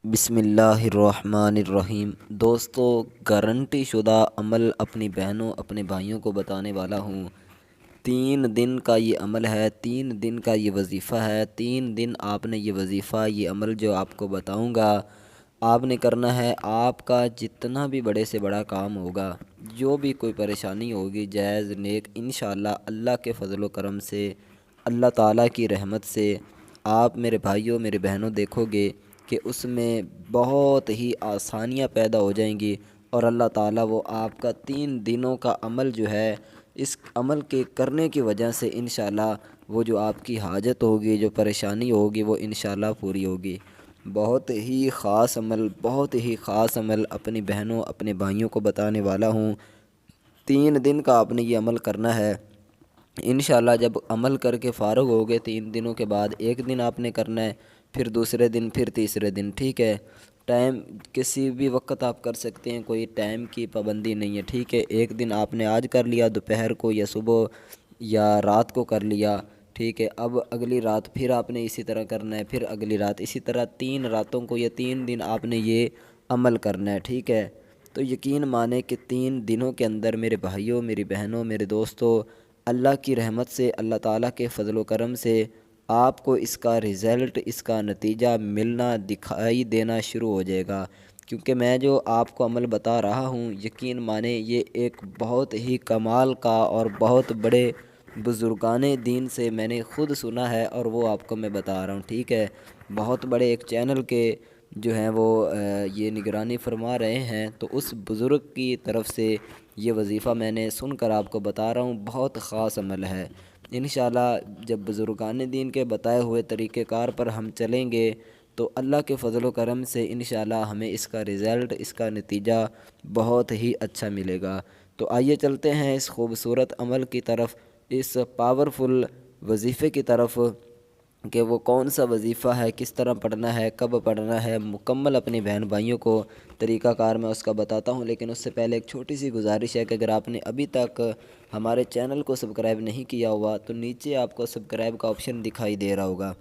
بسم اللہ الرحمن الرحیم۔ دوستو، گارنٹی شدہ عمل اپنی بہنوں اپنے بھائیوں کو بتانے والا ہوں۔ 3 دن کا یہ عمل ہے، 3 دن کا یہ وظیفہ ہے۔ 3 دن آپ نے یہ وظیفہ، یہ عمل جو آپ کو بتاؤں گا، آپ نے کرنا ہے۔ آپ کا جتنا بھی بڑے سے بڑا کام ہوگا، جو بھی کوئی پریشانی ہوگی، جائز نیک، انشاءاللہ اللہ کے فضل و کرم سے، اللہ تعالیٰ کی رحمت سے، آپ میرے بھائیوں میرے بہنوں دیکھو گے کہ اس میں بہت ہی آسانیاں پیدا ہو جائیں گی، اور اللہ تعالیٰ وہ آپ کا 3 دنوں کا عمل جو ہے، اس عمل کے کرنے کی وجہ سے انشاءاللہ وہ جو آپ کی حاجت ہوگی، جو پریشانی ہوگی، وہ انشاءاللہ پوری ہوگی۔ بہت ہی خاص عمل، بہت ہی خاص عمل اپنی بہنوں اپنے بھائیوں کو بتانے والا ہوں۔ 3 دن کا آپ نے یہ عمل کرنا ہے۔ انشاءاللہ جب عمل کر کے فارغ ہو گئے 3 دنوں کے بعد، ایک دن آپ نے کرنا ہے، پھر دوسرے دن، پھر تیسرے دن، ٹھیک ہے؟ ٹائم کسی بھی وقت آپ کر سکتے ہیں، کوئی ٹائم کی پابندی نہیں ہے، ٹھیک ہے؟ ایک دن آپ نے آج کر لیا دوپہر کو یا صبح یا رات کو کر لیا، ٹھیک ہے؟ اب اگلی رات پھر آپ نے اسی طرح کرنا ہے، پھر اگلی رات اسی طرح 3 راتوں کو یا 3 دن آپ نے یہ عمل کرنا ہے، ٹھیک ہے؟ تو یقین مانیں کہ 3 دنوں کے اندر میرے بھائیوں میری بہنوں میرے دوستوں، اللہ کی رحمت سے، اللہ تعالیٰ کے فضل و کرم سے آپ کو اس کا رزلٹ، اس کا نتیجہ ملنا، دکھائی دینا شروع ہو جائے گا۔ کیونکہ میں جو آپ کو عمل بتا رہا ہوں، یقین مانیں یہ ایک بہت ہی کمال کا اور بہت بڑے بزرگان دین سے میں نے خود سنا ہے، اور وہ آپ کو میں بتا رہا ہوں، ٹھیک ہے؟ بہت بڑے ایک چینل کے جو ہیں وہ یہ نگرانی فرما رہے ہیں، تو اس بزرگ کی طرف سے یہ وظیفہ میں نے سن کر آپ کو بتا رہا ہوں۔ بہت خاص عمل ہے۔ انشاءاللہ جب بزرگان دین کے بتائے ہوئے طریقہ کار پر ہم چلیں گے تو اللہ کے فضل و کرم سے انشاءاللہ ہمیں اس کا رزلٹ، اس کا نتیجہ بہت ہی اچھا ملے گا۔ تو آئیے چلتے ہیں اس خوبصورت عمل کی طرف، اس پاورفل وظیفے کی طرف، کہ وہ کون سا وظیفہ ہے، کس طرح پڑھنا ہے، کب پڑھنا ہے، مکمل اپنی بہن بھائیوں کو طریقہ کار میں اس کا بتاتا ہوں۔ لیکن اس سے پہلے ایک چھوٹی سی گزارش ہے کہ اگر آپ نے ابھی تک ہمارے چینل کو سبسکرائب نہیں کیا ہوا تو نیچے آپ کو سبسکرائب کا آپشن دکھائی دے رہا ہوگا،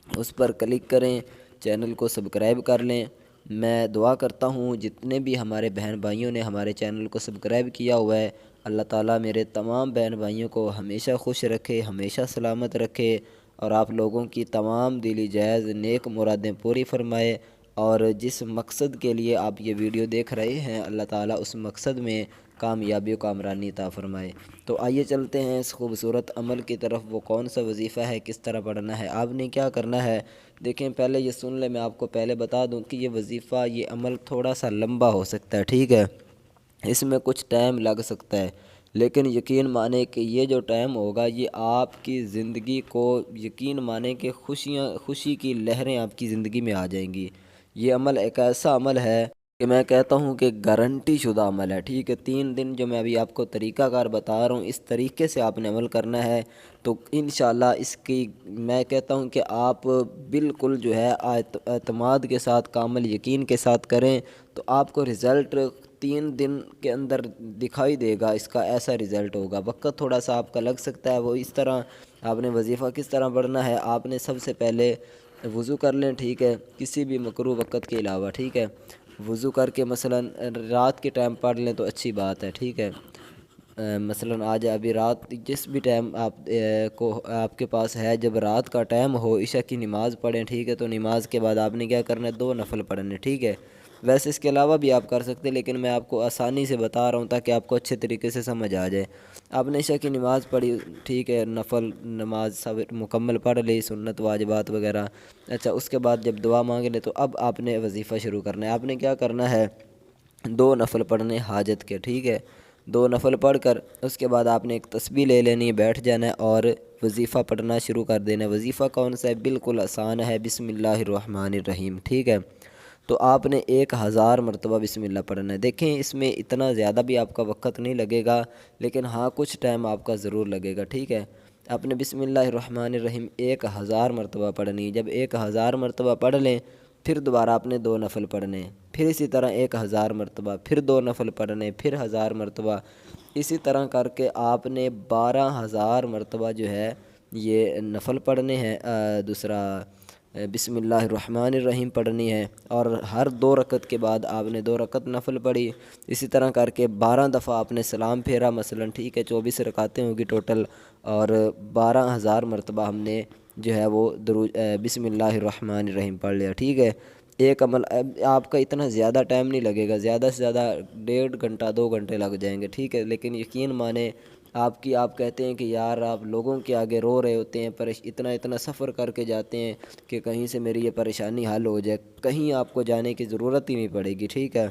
اس پر کلک کریں، چینل کو سبسکرائب کر لیں۔ میں دعا کرتا ہوں جتنے بھی ہمارے بہن بھائیوں نے ہمارے چینل کو سبسکرائب کیا ہوا ہے، اللہ تعالیٰ میرے تمام بہن بھائیوں کو ہمیشہ خوش رکھے، ہمیشہ سلامت رکھے، اور آپ لوگوں کی تمام دلی جائز نیک مرادیں پوری فرمائے، اور جس مقصد کے لیے آپ یہ ویڈیو دیکھ رہے ہیں، اللہ تعالیٰ اس مقصد میں کامیابی و کامرانی عطا فرمائے۔ تو آئیے چلتے ہیں اس خوبصورت عمل کی طرف۔ وہ کون سا وظیفہ ہے، کس طرح پڑھنا ہے، آپ نے کیا کرنا ہے، دیکھیں پہلے یہ سن لیں۔ میں آپ کو پہلے بتا دوں کہ یہ وظیفہ، یہ عمل تھوڑا سا لمبا ہو سکتا ہے، ٹھیک ہے؟ اس میں کچھ ٹائم لگ سکتا ہے، لیکن یقین مانیں کہ یہ جو ٹائم ہوگا، یہ آپ کی زندگی کو، یقین مانیں کہ خوشی کی لہریں آپ کی زندگی میں آ جائیں گی۔ یہ عمل ایک ایسا عمل ہے کہ میں کہتا ہوں کہ گارنٹی شدہ عمل ہے، ٹھیک ہے؟ 3 دن جو میں ابھی آپ کو طریقہ کار بتا رہا ہوں، اس طریقے سے آپ نے عمل کرنا ہے، تو انشاءاللہ اس کی میں کہتا ہوں کہ آپ بالکل جو ہے اعتماد کے ساتھ، کامل یقین کے ساتھ کریں تو آپ کو رزلٹ 3 دن کے اندر دکھائی دے گا۔ اس کا ایسا رزلٹ ہوگا۔ وقت تھوڑا سا آپ کا لگ سکتا ہے، وہ اس طرح آپ نے وظیفہ کس طرح پڑھنا ہے، آپ نے سب سے پہلے وضو کر لیں، ٹھیک ہے؟ کسی بھی مکروہ وقت کے علاوہ، ٹھیک ہے؟ وضو کر کے مثلا رات کے ٹائم پڑھ لیں تو اچھی بات ہے، ٹھیک ہے؟ مثلا آج ابھی رات، جس بھی ٹائم آپ کے پاس ہے، جب رات کا ٹائم ہو، عشاء کی نماز پڑھیں، ٹھیک ہے؟ تو نماز کے بعد آپ نے کیا کرنا ہے، 2 نفل پڑھنے، ٹھیک ہے؟ ویسے اس کے علاوہ بھی آپ کر سکتے ہیں، لیکن میں آپ کو آسانی سے بتا رہا ہوں تاکہ آپ کو اچھے طریقے سے سمجھ آ جائے۔ آپ نے عشاء کی نماز پڑھی، ٹھیک ہے؟ نفل نماز سب مکمل پڑھ لی، سنت واجبات وغیرہ، اچھا اس کے بعد جب دعا مانگ لیں تو اب آپ نے وظیفہ شروع کرنا ہے۔ آپ نے کیا کرنا ہے، 2 نفل پڑھنے حاجت کے، ٹھیک ہے؟ 2 نفل پڑھ کر اس کے بعد آپ نے ایک تسبیح لے لینی ہے، بیٹھ جانا ہے اور وظیفہ پڑھنا شروع کر دینا ہے۔ وظیفہ کون سا ہے، بالکل آسان ہے، بسم اللہ الرحمن الرحیم، ٹھیک ہے؟ تو آپ نے 1000 مرتبہ بسم اللہ پڑھنا ہے۔ دیکھیں اس میں اتنا زیادہ بھی آپ کا وقت نہیں لگے گا، لیکن ہاں کچھ ٹائم آپ کا ضرور لگے گا، ٹھیک ہے؟ آپ نے بسم اللہ الرحمن الرحیم 1000 مرتبہ پڑھنی ہے۔ جب 1000 مرتبہ پڑھ لیں، پھر دوبارہ آپ نے 2 نفل پڑھنے ہیں، پھر اسی طرح 1000 مرتبہ، پھر 2 نفل پڑھنے، پھر 1000 مرتبہ، اسی طرح کر کے آپ نے 12,000 مرتبہ جو ہے یہ نفل پڑھنے ہیں، دوسرا بسم اللہ الرحمن الرحیم پڑھنی ہے، اور ہر 2 رکعت کے بعد آپ نے 2 رکعت نفل پڑھی۔ اسی طرح کر کے 12 دفعہ آپ نے سلام پھیرا مثلا، ٹھیک ہے، 24 رکعتیں ہوگی ٹوٹل، اور 12,000 مرتبہ ہم نے جو ہے وہ بسم اللہ الرحمن الرحیم پڑھ لیا، ٹھیک ہے۔ ایک عمل آپ کا اتنا زیادہ ٹائم نہیں لگے گا، زیادہ سے زیادہ 1.5 گھنٹہ 2 گھنٹے لگ جائیں گے، ٹھیک ہے، لیکن یقین مانیں آپ کہتے ہیں کہ یار آپ لوگوں کے آگے رو رہے ہوتے ہیں، اتنا سفر کر کے جاتے ہیں کہ کہیں سے میری یہ پریشانی حل ہو جائے، کہیں آپ کو جانے کی ضرورت ہی نہیں پڑے گی، ٹھیک ہے۔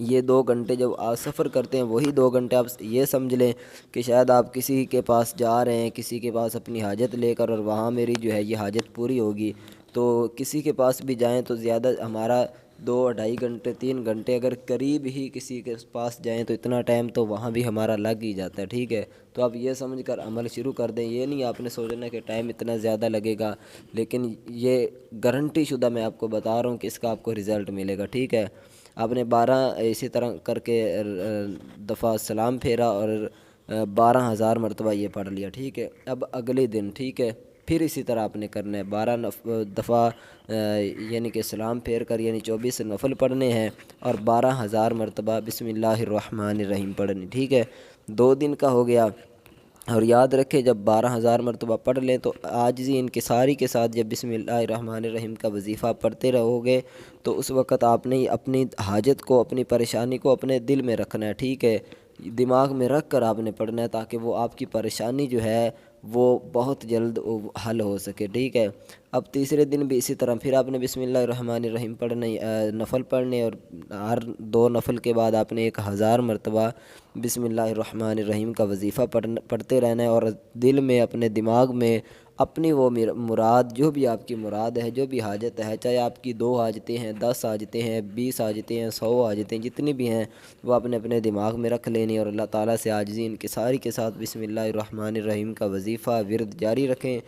یہ 2 گھنٹے جب آپ سفر کرتے ہیں، وہی 2 گھنٹے آپ یہ سمجھ لیں کہ شاید آپ کسی کے پاس جا رہے ہیں، کسی کے پاس اپنی حاجت لے کر، اور وہاں میری جو ہے یہ حاجت پوری ہوگی، تو کسی کے پاس بھی جائیں تو زیادہ ہمارا 2 ڈھائی گھنٹے 3 گھنٹے، اگر قریب ہی کسی کے پاس جائیں تو اتنا ٹائم تو وہاں بھی ہمارا لگ ہی جاتا ہے، ٹھیک ہے۔ تو آپ یہ سمجھ کر عمل شروع کر دیں، یہ نہیں آپ نے سوچنا کہ ٹائم اتنا زیادہ لگے گا، لیکن یہ گارنٹی شدہ میں آپ کو بتا رہا ہوں کہ اس کا آپ کو رزلٹ ملے گا، ٹھیک ہے۔ آپ نے 12 اسی طرح کر کے دفعہ سلام پھیرا، اور 12,000 مرتبہ یہ پڑھ لیا، ٹھیک ہے۔ اب اگلے دن، ٹھیک ہے، پھر اسی طرح آپ نے کرنا ہے، 12 دفعہ یعنی کہ سلام پھیر کر، یعنی 24 نفل پڑھنے ہیں، اور 12,000 مرتبہ بسم اللہ الرحمن الرحیم پڑھنی، ٹھیک ہے۔ 2 دن کا ہو گیا، اور یاد رکھیں جب 12,000 مرتبہ پڑھ لیں تو عاجزی انکساری کے ساتھ جب بسم اللہ الرحمن الرحیم کا وظیفہ پڑھتے رہو گے تو اس وقت آپ نے اپنی حاجت کو، اپنی پریشانی کو اپنے دل میں رکھنا ہے، ٹھیک ہے، دماغ میں رکھ کر آپ نے پڑھنا ہے، تاکہ وہ آپ کی پریشانی جو ہے وہ بہت جلد حل ہو سکے، ٹھیک ہے۔ اب تیسرے دن بھی اسی طرح پھر آپ نے بسم اللہ الرحمن الرحیم پڑھنے، نفل پڑھنے، اور ہر 2 نفل کے بعد آپ نے 1,000 مرتبہ بسم اللہ الرحمن الرحیم کا وظیفہ پڑھتے رہنا ہے، اور دل میں، اپنے دماغ میں اپنی وہ مراد، جو بھی آپ کی مراد ہے، جو بھی حاجت ہے، چاہے آپ کی 2 حاجتیں ہیں، 10 حاجتیں ہیں، 20 حاجتیں ہیں، 100 حاجتیں، جتنی بھی ہیں، وہ آپ نے اپنے دماغ میں رکھ لینی، اور اللہ تعالیٰ سے عاجزی انکساری کے ساتھ بسم اللہ الرحمن الرحیم کا وظیفہ ورد جاری رکھیں،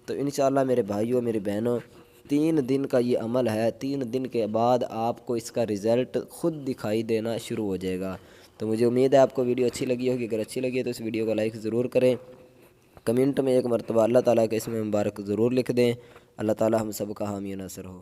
تو انشاءاللہ میرے بھائیوں، میری بہنوں، 3 دن کا یہ عمل ہے، 3 دن کے بعد آپ کو اس کا رزلٹ خود دکھائی دینا شروع ہو جائے گا۔ تو مجھے امید ہے آپ کو ویڈیو اچھی لگی ہوگی، اگر اچھی لگی ہے تو اس ویڈیو کو لائک ضرور کریں، کمنٹ میں 1 مرتبہ اللہ تعالیٰ کا اسم مبارک ضرور لکھ دیں۔ اللہ تعالیٰ ہم سب کا حامی و ناصر ہو۔